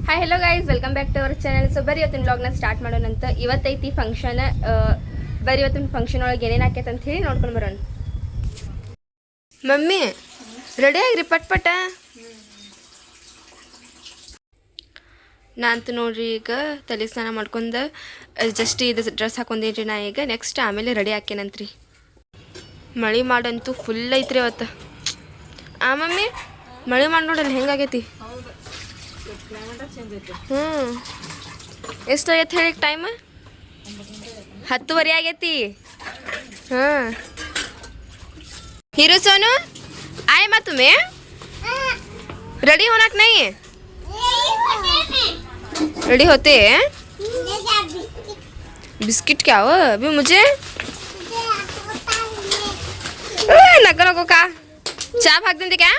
Hi hello guys, welcome back to our channel. So ಬರೀ ಇವತ್ತಿನ ವ್ಲಾಗ್ನ ಸ್ಟಾರ್ಟ್ ಮಾಡೋಣಂತ. ಇವತ್ತೈತಿ ಫಂಕ್ಷನ್. ಬರೀ ಇವತ್ತಿನ ಫಂಕ್ಷನ್ ಒಳಗೆ ಏನೇನು ಆಕೈತೆ ಅಂತ ಹೇಳಿ ನೋಡ್ಕೊಂಡು ಬರೋಣ. ಮಮ್ಮಿ ರೆಡಿ ಆಗಿರಿ ಪಟ್. ನಾನಂತೂ ನೋಡ್ರಿ ಈಗ ತಲೆ ಸ್ನಾನ ಮಾಡ್ಕೊಂಡು ಜಸ್ಟ್ ಇದು ಡ್ರೆಸ್ ಹಾಕೊಂಡೇನ್ರಿ ನಾ ಈಗ. ನೆಕ್ಸ್ಟ್ ಆಮೇಲೆ ರೆಡಿ ಹಾಕೇನಂತ್ರಿ. ಮಳೆ ಮಾಡಂತೂ ಫುಲ್ ಐತ್ರಿ ಅವತ್ತು. ಮಮ್ಮಿ ಮಳೆ ಮಾಡಿ ನೋಡಲ್ಲ ಹೆಂಗಾಗೈತಿ. ಎಷ್ಟು ಆಗೈತೆ ಹೇಳಿ ಟೈಮ್? 10:30 ಆಗೈತಿ. हीरो सोनू आए मत तुम्हें रेडी होना कि नहीं? रेडी होते हैं? बिस्किट क्या हो अभी मुझे नगर को का चा भाग देंगे क्या?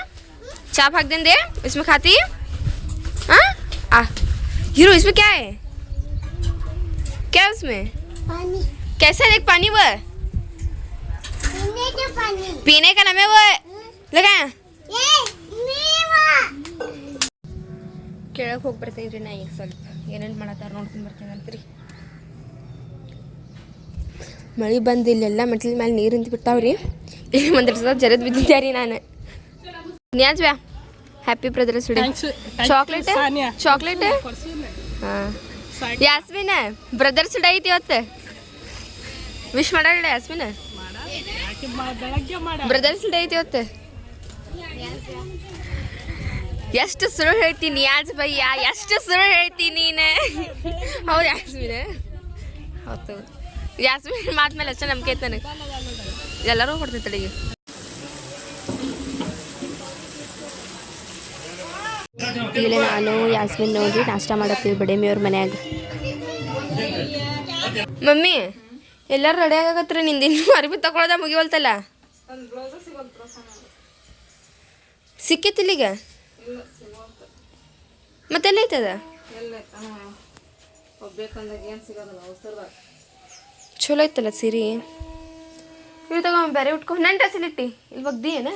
चा भाग देंगे इसमें खाती? हाँ हीरो इसमें क्या है? क्या है उसमें? पानी. कैसा है? देख पानी वो पीने का नाम है वो लगा. ಕೆಳಗೆ ಹೋಗಿ ಬರ್ತೀನಿ ನಾ ಈಗ ಸ್ವಲ್ಪ ಏನೇನು ಮಾಡತ್ತಾರ ನೋಡ್ಕೊಂಡು ಬರ್ತೀನಿ ಅಂತ್ರಿ. ಮಳೆ ಬಂದು ಇಲ್ಲೆಲ್ಲ ಮೆಟ್ಲ ಮೇಲೆ ನೀರು ನಿಂತು ಬಿಟ್ಟಾವ್ರಿ. ಇಲ್ಲಿ ಒಂದು ಸಲ ಜರದ್ ಬಿದ್ದಿದ್ದೆ ನಾನು. ನ್ಯಾಜ್ ವ್ಯಾ ಹ್ಯಾಪಿ ಬ್ರದರ್ಸ್ ಡೇ. ಚಾಕ್ಲೇಟ್ ಹಾಂ ಯಾಸ್ಮಿನ ಬ್ರದರ್ಸ್ ಡೇ ಐತಿ ಇವತ್ತು. ವಿಶ್ ಮಾಡಲ್ಲ ಯಾಸ್ಮಿನ? ಬ್ರದರ್ಸ್ ಡೇ ಐತಿ ಇವತ್ತು. ಎಷ್ಟು ಸುಳ್ಳು ಹೇಳ್ತೀನಿ ಯಾಜ್ ಭಯ್ಯ, ಎಷ್ಟು ಸುಳ್ಳು ಹೇಳ್ತೀನಿ ನೀನು. ಹೌದು ಯಾಸ್ಮಿನ, ಹೌದು ಯಾಸ್ಮಿನ್ ಮಾತು ಮೇಲೆ ಅಷ್ಟೇ ನಂಬಿಕೆ ಐತೆ ನನಗೆ. ಎಲ್ಲರೂ ಕೊಡ್ತೈತೆ ಅಡಿಗೆ. ಇಲ್ಲಿ ನಾನು ಯಾಸ್ಮಿನ್ ನೋಡ್ರಿ ನಾಷ್ಟ ಮಾಡತ್ತೀವಿ ಬಡೇಮಿಯವ್ರ ಮನ್ಯಾಗ. ಮಮ್ಮಿ ಎಲ್ಲರೂ ರೆಡಿ ಆಗತ್ರಿ. ನಿಂದು ಇನ್ನೂ ಅರ್ಬಿ ತಗೊಳೋದ ಮುಗಿವಲ್ತಲ್ಲ. ಸಿಕ್ಕೈತಿಲ್ಲ ಈಗ? ಮತ್ತೆಲ್ಲ ಐತದ? ಚಲೋ ಐತಲ್ಲ ಸೀರೆ. ಇವು ತಗೋ ಬೇರೆ ಉಟ್ಕೊ. ನನ್ನ ಡ್ರೆಸ್ಸಲ್ಲಿ ಇಟ್ಟು ಇಲ್ಲಿ ಬಗ್ದಿ ಏನ?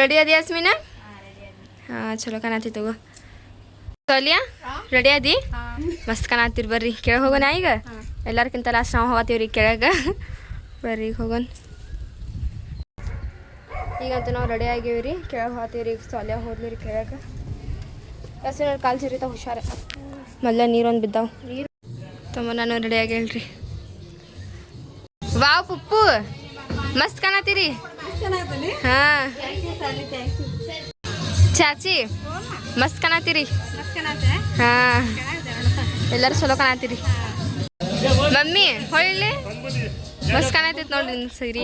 ರೆಡಿ ಅದಿ ಯಾಸ್ಮಿನ? ಹಾಂ ಚಲೋ ಕಾಣತಿ ತಗೋ. ಸೋಲಿಯಾ ರೆಡಿ ಅದಿ? ಮಸ್ತ್ ಕಾಣತ್ತೀರಿ. ಬರ್ರಿ ಕೆಳಗೆ ಹೋಗೋಣ ಈಗ. ಎಲ್ಲರ್ಕಿಂತ ಲಾಸ್ಟ್ ನಾವು ಹೋಗತ್ತೀವ್ರಿ ಕೆಳಗೆ. ಬರ್ರಿ ಈಗ ಹೋಗೋಣ. ಈಗಂತೂ ನಾವು ರೆಡಿ ಆಗೀವ್ರಿ, ಕೆಳಗೆ ಹೋಗ್ತೀವ್ರಿ. ಈಗ ಸೋಲಿಯಾ ಹೋದ್ಲಿ ರೀ ಕೆಳಗೆ. ಯಾಸ್ಮಿನ ಕಾಲು ಸಿರಿತಾವ ಹುಷಾರ. ಮೊದಲ ನೀರೊಂದು ಬಿದ್ದಾವ. ನೀರು ತುಂಬ ನಾನು ರೆಡಿ ಆಗಿ ಹೇಳ್ರಿ. ವಾವ್ ಪುಪ್ಪು ಮಸ್ತ್ ಕಾಣತ್ತೀರಿ. ಹಾಂ ಚಾಚಿ ಮಸ್ತ್ ಕಾಣತ್ತೀರಿ. ಹಾಂ ಎಲ್ಲರೂ ಚಲೋ ಕಾಣತ್ತೀರಿ. ಮಮ್ಮಿ ಹೊಳ್ಳಿ ಮಸ್ತ್ ಕಾಣತೈತಿ ನೋಡ್ರಿ ಸೀರೆ.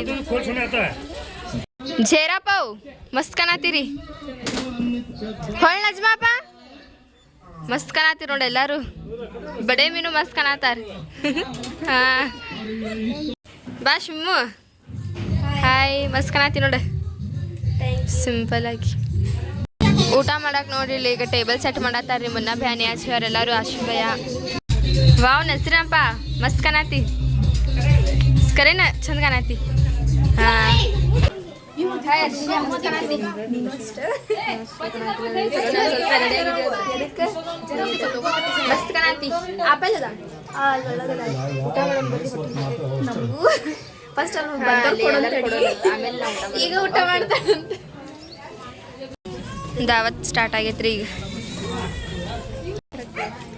ಝೇರಾ ಪಾವ್ ಮಸ್ತ್ ಕಾಣತ್ತೀರಿ. ಹೊಳ್ ನಜ್ಮಾಪ ಮಸ್ತ್ ಕಾಣತ್ತೀರಿ ನೋಡಿ ಎಲ್ಲರೂ. ಬಡೇ ಮೀನು ಮಸ್ತ್ ಕಾಣತ್ತಾರ. ಹಾಂ ಬಾ ಶಿಮ್ಮು. ಹಾಯ್ ಮಸ್ತ್ ಕಾಣತ್ತಿ ನೋಡ ಸಿಂಪಲ್ ಆಗಿ. ಊಟ ಮಾಡಕ್ಕೆ ನೋಡ್ರಿ ಇಲ್ಲಿ ಈಗ ಟೇಬಲ್ ಸೆಟ್ ಮಾಡತ್ತಾರ್ರಿ. ಮುನ್ನ ಬ್ಯಾನಿ ಆಚೆಯವ್ರು ಎಲ್ಲರೂ ಆಶೀರ್ವಯ. ವಾವ್ ನಸ್ರಿನಪ್ಪ ಮಸ್ತ್ ಕಾಣತಿ. ಕರೇನ ಚಂದ ಕಾಣತಿ. ಹಾಂ ಮಸ್ತ್ ಕಾಣತಿ. ಆಪಲ್ ಅದ ಫಸ್ಟ್ ಈಗ ಊಟ ಮಾಡ್ತಾರಂತ. ದಾವತ್ ಸ್ಟಾರ್ಟ್ ಆಗೈತ್ರಿ ಈಗ.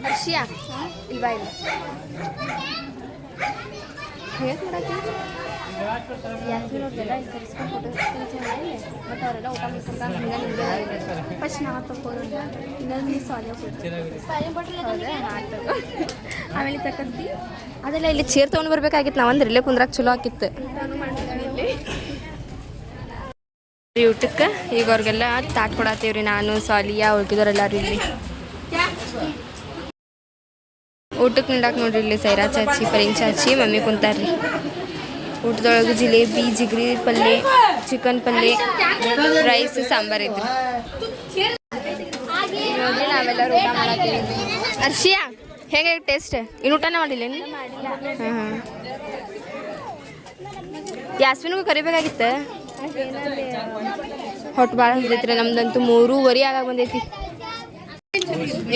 ಹರ್ಷಿಯಾ ಇಲ್ವಾ ಇಲ್ಲ ಹೇಗೆ ಮಾಡತ್ತಿ? ಯಾಸ್ಮಿನ್ ಅವ್ರದ್ದೆಲ್ಲ ಇಲ್ಲಿ ಕರೆಸ್ಕೊಂಡು ಫೋಟೋ ಮತ್ತು ಅವರೆಲ್ಲ ಊಟ ಮಾಡ್ಕೊಂತ ಹಂಗೆ ಫಸ್ಟ್ ನಾವು ತಗೋಲ್ಲ. ಇನ್ನೊಂದು ಸಾಲಿಯ ಆಮೇಲೆ ತಕ್ಕಂತಿ ಅದೆಲ್ಲ ಇಲ್ಲಿ ಚೇರ್ ತೊಗೊಂಡು ಬರ್ಬೇಕಾಗಿತ್ತು. ನಾವು ಅಂದ್ರೆ ಇಲ್ಲೇ ಕುಂದ್ರಾಕ್ ಚಲೋ ಆಕಿತ್ತು. ಊಟಕ್ಕೆ ಈಗ ಅವ್ರಿಗೆಲ್ಲ ತಾಟ್ ಕೊಡತ್ತೀವ್ರಿ. ನಾನು ಸಾಲಿಯಾ ಉಳ್ಕಿದವ್ರೆಲ್ಲರೂ ಇಲ್ಲಿ ಊಟಕ್ಕೆ ನಿಂಡಾಕ್ ನೋಡ್ರಿ. ಇಲ್ಲಿ ಸೈರಾ ಚಾಚಿ ಪರಿಂಗ್ ಚಾಚಿ ಮಮ್ಮಿ ಕುಂತಾರ್ರಿ. ಊಟದೊಳಗೆ ಜಿಲೇಬಿ ಜಿಗ್ರಿ ಪಲ್ಯ ಚಿಕನ್ ಪಲ್ಯ ರೈಸ್ ಸಾಂಬಾರು ಐತ್ರಿ. ನೋಡ್ರಿ ನಾವೆಲ್ಲರೂ ಊಟ ಮಾಡತ್ತೀವಿ. ಅರ್ಷಿಯಾ ಹೆಂಗೆ ಟೇಸ್ಟ್? ಇನ್ನು ಊಟನೇ ಮಾಡಿಲ್ಲ? ಹಾಂ ಹಾಂ ಯಾಸ್ಮಿನ್ಗೂ ಕರಿಬೇಕಾಗಿತ್ತು. ಹೊಟ್ಟು ಭಾಳ ಹತ್ತೈತ್ರಿ. ನಮ್ದಂತೂ 3:30 ಆಗಾಗ ಬಂದೈತಿ.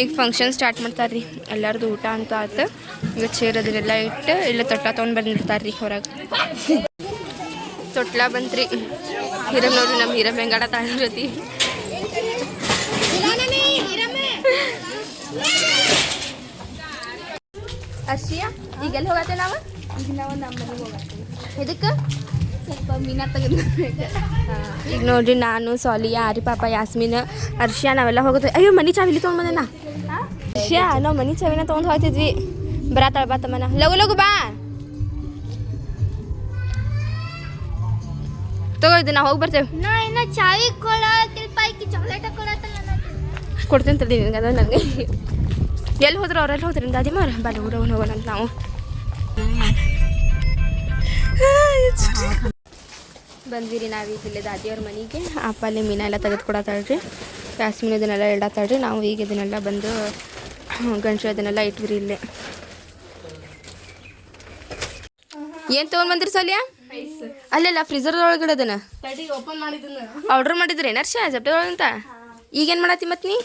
ಈಗ ಫಂಕ್ಷನ್ ಸ್ಟಾರ್ಟ್ ಮಾಡ್ತಾರೆ ರೀ ಎಲ್ಲರದು ಊಟ ಅಂತ ಆಯ್ತು ಈಗ ಚೇರ್ ಅದನ್ನೆಲ್ಲ ಇಟ್ಟು ಇಲ್ಲ ತೊಟ್ಲ ತೊಗೊಂಡು ಬಂದಿರ್ತಾರೆ ರೀ ಹೊರಗೆ ತೊಟ್ಲ ಬಂತ್ರಿ ಹೀರಮ್ ನೋಡ್ರಿ ನಮ್ಮ ಹೀರಮ್ ಹೆಂಗಾಡ ತಾಳಿರತಿ ಅರ್ಷಿಯ ಈಗೆಲ್ಲ ಹೋಗತ್ತೆ ನಾವು ಈಗ ನಾವು ನಮ್ಮ ಮನೆಗೆ ಹೋಗತ್ತೀವಿ ಇದಕ್ಕೆ ಸ್ವಲ್ಪ ಮೀನಾ ತೆಗೆದು ಈಗ ನೋಡ್ರಿ ನಾನು ಸಾಲಿಯಾ ಆರಿ ಪಾಪ ಯಾಸ್ಮಿನ್ ಅರ್ಷಿಯಾ ನಾವೆಲ್ಲ ಹೋಗುತ್ತೆ ಅಯ್ಯೋ ಮನಿ ಚಾವಿಲಿ ತೊಗೊಂಡು ಬಂದೇನ ಅರ್ಷಿಯಾ ನಾವು ಮನಿ ಚಾವಿನ ತೊಗೊಂಡು ಹೋಗ್ತಿದ್ವಿ ಬರತ್ತಾಳ ಬಾ ತಮ್ಮನ ಲಗು ಲಗು ಬಾ ತಗೋಯ್ದು ನಾವು ಹೋಗಿ ಬರ್ತೇವೆ ನಾ ಇನ್ನ ಚಾವಿ ಕೊಡತ್ತಿಲ್ ಪೈಕಿ ಚಾಕ್ಲೇಟ್ ಕೊಡತ್ತಲ್ಲ ಕೊಡ್ತೀನಿ ತಡಿ ನಿನಗೆ ಅದು ನನಗೆ ಎಲ್ಲಿ ಹೋದ್ರು ಅವ್ರೆಲ್ಲಿ ಹೋದ್ರಿ ದಾದಿ ಮಾರ ಬಾಡ ಊರ ಹೋಗೋಣ ಅಂತ ನಾವು ಬಂದ್ವಿ ರೀ ನಾವೀಗ ಇಲ್ಲೇ ದಾದಿಯವ್ರ ಮನೆಗೆ ಅಪ್ಪ ಅಲ್ಲಿ ಮೀನಾ ಎಲ್ಲ ತೆಗೆದುಕೊಡತ್ತಾಳ್ರಿ ಜಾಸ್ಮಿನ್ ಇದನ್ನೆಲ್ಲ ಇಡತ್ತಾಳ್ರಿ ನಾವು ಈಗ ಇದನ್ನೆಲ್ಲ ಬಂದು ಗಂಟು ಅದನ್ನೆಲ್ಲ ಇಟ್ವಿ ರೀ ಇಲ್ಲೇ ಏನು ತೊಗೊಂಡು ಬಂದಿರಿ ಸಾಲಿಯಾ ಅಲ್ಲೆಲ್ಲ ಫ್ರೀಜರ್ದೊಳಗಡೆ ಅದನ್ನ ಓಪನ್ ಮಾಡಿದ್ದನ್ನ ಆರ್ಡ್ರ್ ಮಾಡಿದ್ರಿ ನರ್ಷ ಜಪ್ಟದೊಳಗೆ ಅಂತ ಈಗೇನು ಮಾಡತ್ತಿ ಮತ್ತು ನೀ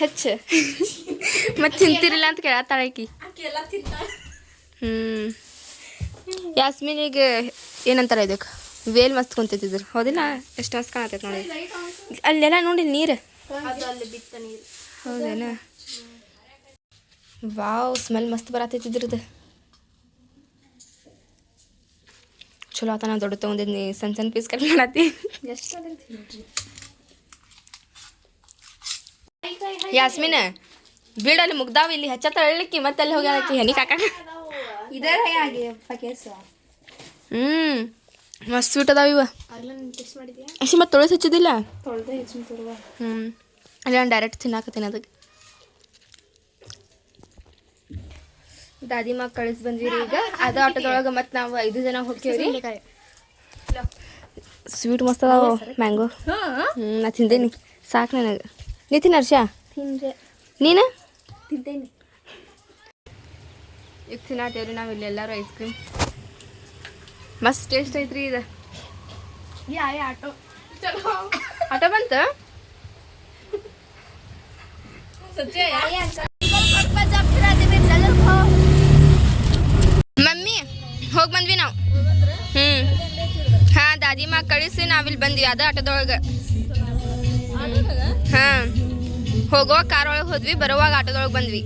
ಹೆಚ್ಚು ಮತ್ತೆ ತಿಂತಿರಿಲ್ಲ ಅಂತ ಕೇಳತ್ತಾಳಕಿ ಯಾಸ್ಮಿನಿಗೆ ಏನಂತಾರ ಇದಕ್ಕೆ ವೇಲ್ ಮಸ್ತ್ ಕುಂತಿದ್ರು ಹೌದಿಲ್ಲ ಎಷ್ಟು ಮಸ್ತ್ ಕಾಣತೈತೆ ನೋಡಿ ಅಲ್ಲೆಲ್ಲ ನೋಡಿ ನೀರು ಹೌದೇನ ವಾವ್ ಸ್ಮೆಲ್ ಮಸ್ತ್ ಬರತೈತಿ ಇದ್ರದ್ದು ಚಲೋ ಆತ ನಾ ದೊಡ್ಡ ತೊಗೊಂಡಿದ್ನಿ ಸಣ್ಣ ಸಣ್ಣ ಪೀಸ್ ಕಟ್ ಮಾಡತ್ತಿ ಯಾಸ್ಮಿನ ಬೀಡಲ್ಲಿ ಮುಗ್ದಾವ ಇಲ್ಲಿ ಹಚ್ಚತ್ತ ಅಳ್ಲಿಕ್ಕಿ ಮತ್ತೆ ಅಲ್ಲಿ ಹೋಗಿ ಹೆನಿ ಕಾಕ ಮಸ್ತ್ ಸ್ವೀಟ್ ಅದಾವ ಇವ ಅಷ್ಟೇ ಮತ್ತೆ ತೊಳೆದು ಹಚ್ಚಿದಿಲ್ಲ ಅಲ್ಲಿ ನಾನು ಡೈರೆಕ್ಟ್ ತಿನ್ನಾಕತ್ತೀನಿ ಅದಕ್ಕೆ ದಾದಿ ಮಗ ಕಳಿಸಿ ಬಂದ್ವಿ ಈಗ ಅದು ಆಟೋದೊಳಗೆ ಮತ್ತೆ ನಾವು 5 ಜನ ಹೋಗ್ತೀವ್ರಿ ಸ್ವೀಟ್ ಮಸ್ತ್ ಅದಾವ ಮ್ಯಾಂಗೋ ನಾ ತಿಂದೇನಿ ಸಾಕು ನನಗೆ ನೀ ತಿನ್ನ ಹರ್ಷ ನೀನು ತಿಂತೇನಿ ಈಗ ತಿನ್ನಾತೇವ್ರಿ ನಾವು ಇಲ್ಲಿ ಎಲ್ಲರೂ ಐಸ್ ಕ್ರೀಮ್ ಮಸ್ತ್ ಟೇಸ್ಟ್ ಐತ್ರಿ ಇದು ಆಟೋ ಆಟೋ ಬಂತು ಮಮ್ಮಿ ಹೋಗಿ ಬಂದ್ವಿ ನಾವು ಹಾಂ ದಾದಿ ಮಗ ಕಳಿಸಿ ನಾವಿಲ್ಲಿ ಬಂದ್ವಿ ಅದು ಆಟೋದೊಳಗೆ ಹಾಂ ಹೋಗುವಾಗ ಕಾರ್ ಒಳಗೆ ಹೋದ್ವಿ ಬರುವಾಗ ಆಟೋದೊಳಗೆ ಬಂದ್ವಿ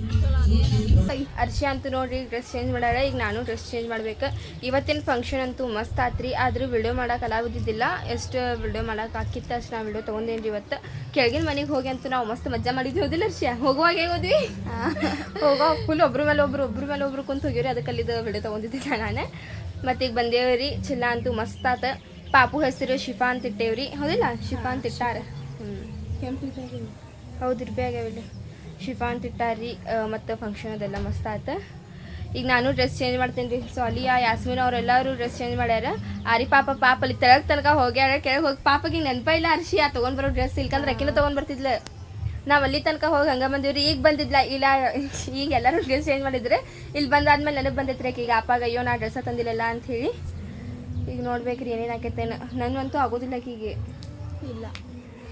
ಅರ್ಷಿ ಅಂತೂ ನೋಡ್ರಿ ಡ್ರೆಸ್ ಚೇಂಜ್ ಮಾಡ್ಯಾಳ ಈಗ ನಾನು ಡ್ರೆಸ್ ಚೇಂಜ್ ಮಾಡ್ಬೇಕು ಇವತ್ತಿನ ಫಂಕ್ಷನ್ ಅಂತೂ ಮಸ್ತ್ ಆತ್ರಿ ಆದ್ರೂ ವಿಡಿಯೋ ಮಾಡೋಕೆ ಅಲಾಗುದಿದ್ದಿಲ್ಲ ಎಷ್ಟು ವಿಡಿಯೋ ಮಾಡೋಕೆ ಆಕಿತ್ತು ಅಷ್ಟು ನಾವು ವಿಡಿಯೋ ತೊಗೊಂಡೇನ್ರಿ ಇವತ್ತು ಕೆಳಗಿನ ಮನೆಗೆ ಹೋಗಿ ಅಂತೂ ನಾವು ಮಸ್ತ್ ಮಜಾ ಮಾಡಿದ್ವಿ ಹೋದಿಲ್ಲ ಅರ್ಷಿಯ ಹೋಗುವಾಗ ಹೇಗೆ ಹೋದ್ವಿ ಹೋಗುವಾಗ ಫುಲ್ ಒಬ್ರ ಮೇಲೆ ಒಬ್ರು ಕುಂತು ಹೋಗಿವ್ರಿ ಅದಕ್ಕೆ ಅಲ್ಲಿದ್ದು ವಿಡಿಯೋ ತೊಗೊಂಡಿದ್ದಿಲ್ಲ ನಾನು ಮತ್ತು ಈಗ ಬಂದೇವ್ರಿ ಚಿಲ್ಲ ಅಂತೂ ಮಸ್ತ್ ಆತ ಪಾಪು ಹೆಸರು ಶಿಫಾ ಅಂತ ಇಟ್ಟೇವ್ರಿ ಹೌದಿಲ್ಲ ಶಿಫಾ ಅಂತ ಇಟ್ಟಾರ ಹೌದು ಆಗ್ಯಾವಿಲ್ಲ ಶಿಫಾ ಅಂತ ಇಟ್ಟಾರ್ರಿ ಮತ್ತು ಫಂಕ್ಷನ್ ಅದೆಲ್ಲ ಮಸ್ತ್ ಆಯ್ತು ಈಗ ನಾನು ಡ್ರೆಸ್ ಚೇಂಜ್ ಮಾಡ್ತೀನಿ ರೀ ಸಾಲಿಯಾ ಯಾಸ್ಮಿನ್ ಅವರೆಲ್ಲರೂ ಡ್ರೆಸ್ ಚೇಂಜ್ ಮಾಡ್ಯಾರ ಆರಿ ಪಾಪ ಅಲ್ಲಿ ತೆಳಗೆ ತನಕ ಹೋಗ್ಯಾರ ಕೆಳಗೆ ಹೋಗಿ ಪಾಪಗೆ ನೆನಪ ಇಲ್ಲ ಅರ್ಷಿ ತೊಗೊಂಡು ಬರೋ ಡ್ರೆಸ್ ಇಲ್ಕಂದ್ರೆ ಅಕ್ಕಿನೂ ತೊಗೊಂಡು ಬರ್ತಿದ್ಲು ನಾವು ಅಲ್ಲಿ ತನಕ ಹೋಗಿ ಹಂಗೆ ಬಂದಿವ್ರಿ ಈಗ ಬಂದಿದ್ಲ ಇಲ್ಲ ಈಗ ಎಲ್ಲರೂ ಡ್ರೆಸ್ ಚೇಂಜ್ ಮಾಡಿದ್ರೆ ಇಲ್ಲಿ ಬಂದಾದ್ಮೇಲೆ ನನಗೆ ಬಂದೈತ್ರಿ ಈಗ ಅಪ್ಪಾಗ ಅಯ್ಯೋ ನಾ ಡ್ರೆಸ್ಸ ತಂದಿಲ್ಲಲ್ಲ ಅಂತ ಹೇಳಿ ಈಗ ನೋಡ್ಬೇಕ್ರಿ ಏನೇನು ಆಕೈತೇನು ನನಗಂತೂ ಆಗೋದಿಲ್ಲ ಆಕಿಗೆ ಇಲ್ಲ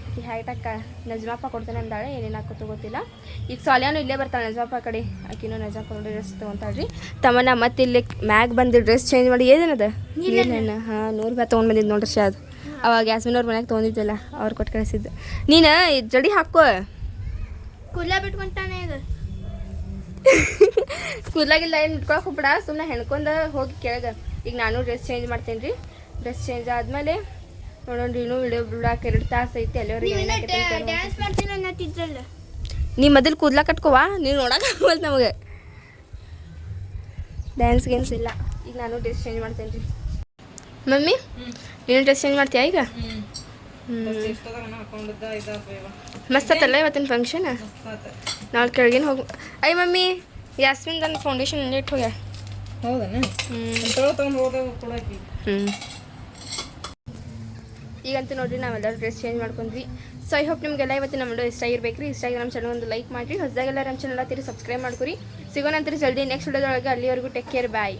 ಈ ಹೈಟಕ್ಕ ನಜ್ಮಾಪ ಕೊಡ್ತೇನೆ ಅಂದಾಳೆ ಏನೇನು ಹಾಕೋತ ಗೊತ್ತಿಲ್ಲ ಈಗ ಸಾಲಿಯಾನು ಇಲ್ಲೇ ಬರ್ತಾಳೆ ನಜ್ಮಾಪ ಕಡೆ ಆಕಿನೂ ನಜ್ಮಾಪ ನೋಡಿ ಡ್ರೆಸ್ ತೊಗೊತಾಳ್ರಿ ತಮ್ಮನ ಮತ್ತೆ ಇಲ್ಲಿ ಮ್ಯಾಗ್ ಬಂದು ಡ್ರೆಸ್ ಚೇಂಜ್ ಮಾಡಿ ಏನೇನದ ನೀನು ಹಾಂ 100 ರೂಪಾಯಿ ತೊಗೊಂಡು ಬಂದಿದ್ದು ನೋಡ್ರಿ ಅದು ಅವಾಗ ಯಾಸ್ಮಿನ್ ಅವ್ರ ಮನ್ಯಾಗ ತೊಗೊಂಡಿದ್ವಲ್ಲ ಅವ್ರು ಕೊಟ್ಟು ಕಳಿಸಿದ್ದು ನೀನು ಜಡಿ ಹಾಕೋ ಕೂದಲ ಬಿಟ್ಕೊಂತಾನೆ ಇದು ಕೂದಲಾಗಿಲ್ಲ ಏನು ಇಟ್ಕೊಳಕ್ಕೆ ಹೋಗ್ಬಿಡ ಸುಮ್ಮನೆ ಹೆಣ್ಕೊಂಡು ಹೋಗಿ ಕೆಳಗೆ ಈಗ ನಾನು ಡ್ರೆಸ್ ಚೇಂಜ್ ಮಾಡ್ತೇನೆ ರೀ ಡ್ರೆಸ್ ಚೇಂಜ್ ಆದಮೇಲೆ ನೋಡೋಣ್ರಿ ಇನ್ನೂ ವಿಡಿಯೋ ಬಿಡಾಕ 2 ತಾಸು ಐತಿ ಎಲ್ಲರಿಗೆ ಡ್ಯಾನ್ಸ್ ಮಾಡ್ತೀನಿ ಅನ್ನತ್ತಿದ್ರಲ್ಲ ನೀ ಮೊದಲು ಕೂದಲ ಕಟ್ಕೋವಾ ನೀನು ನೋಡೋಕ್ಕಾಗಲ್ಲ ನಮಗೆ ಡ್ಯಾನ್ಸ್ ಗೇನ್ಸ್ ಇಲ್ಲ ಈಗ ನಾನು ಡ್ರೆಸ್ ಚೇಂಜ್ ಮಾಡ್ತೇನೆ ರೀ ಮಮ್ಮಿ ನೀನು ಡ್ರೆಸ್ ಚೇಂಜ್ ಮಾಡ್ತೀಯಾ ಈಗ ಮಸ್ತ್ ಆತಲ್ಲ ಇವತ್ತಿನ ಫಂಕ್ಷನ್ ನಾಳೆ ಕೆಳಗಿನ ಹೋಗಿ ಅಯ್ಯ ಮಮ್ಮಿ ಯಾಸ್ಮಿನ್ ನನ್ನ ಫೌಂಡೇಶನ್ ಇಟ್ಟು ಹೋಗ್ಯ ಈಗಂತೂ ನೋಡ್ರಿ ನಾವೆಲ್ಲರೂ ಡ್ರೆಸ್ ಚೇಂಜ್ ಮಾಡ್ಕೊಂಡ್ವಿ ಸೊ ಐ ಹೋಪ್ ನಿಮಗೆಲ್ಲ ಇವತ್ತು ನಮ್ಮ ವಿಡಿಯೋ ಇಷ್ಟ ಆಗಿರ್ಬೇಕು ರೀ ಇಷ್ಟ ಆಗಿ ನಮ್ಮ ಚಾನಲ್ ಒಂದು ಲೈಕ್ ಮಾಡಿರಿ ಹೊಸದಾಗೆಲ್ಲ ನಮ್ಮ ಚಾನಲ್ ಹತ್ತಿರ ಸಬ್ಸ್ಕ್ರೈಬ್ ಮಾಡ್ಕೊರಿ ಸಿಗೋಣಂತೀರಿ ಜಲ್ದಿ ನೆಕ್ಸ್ಟ್ ವಿಡಿಯೋದೊಳಗೆ ಅಲ್ಲಿವರೆಗೂ ಟೇಕ್ ಕೇರ್ ಬಾಯ್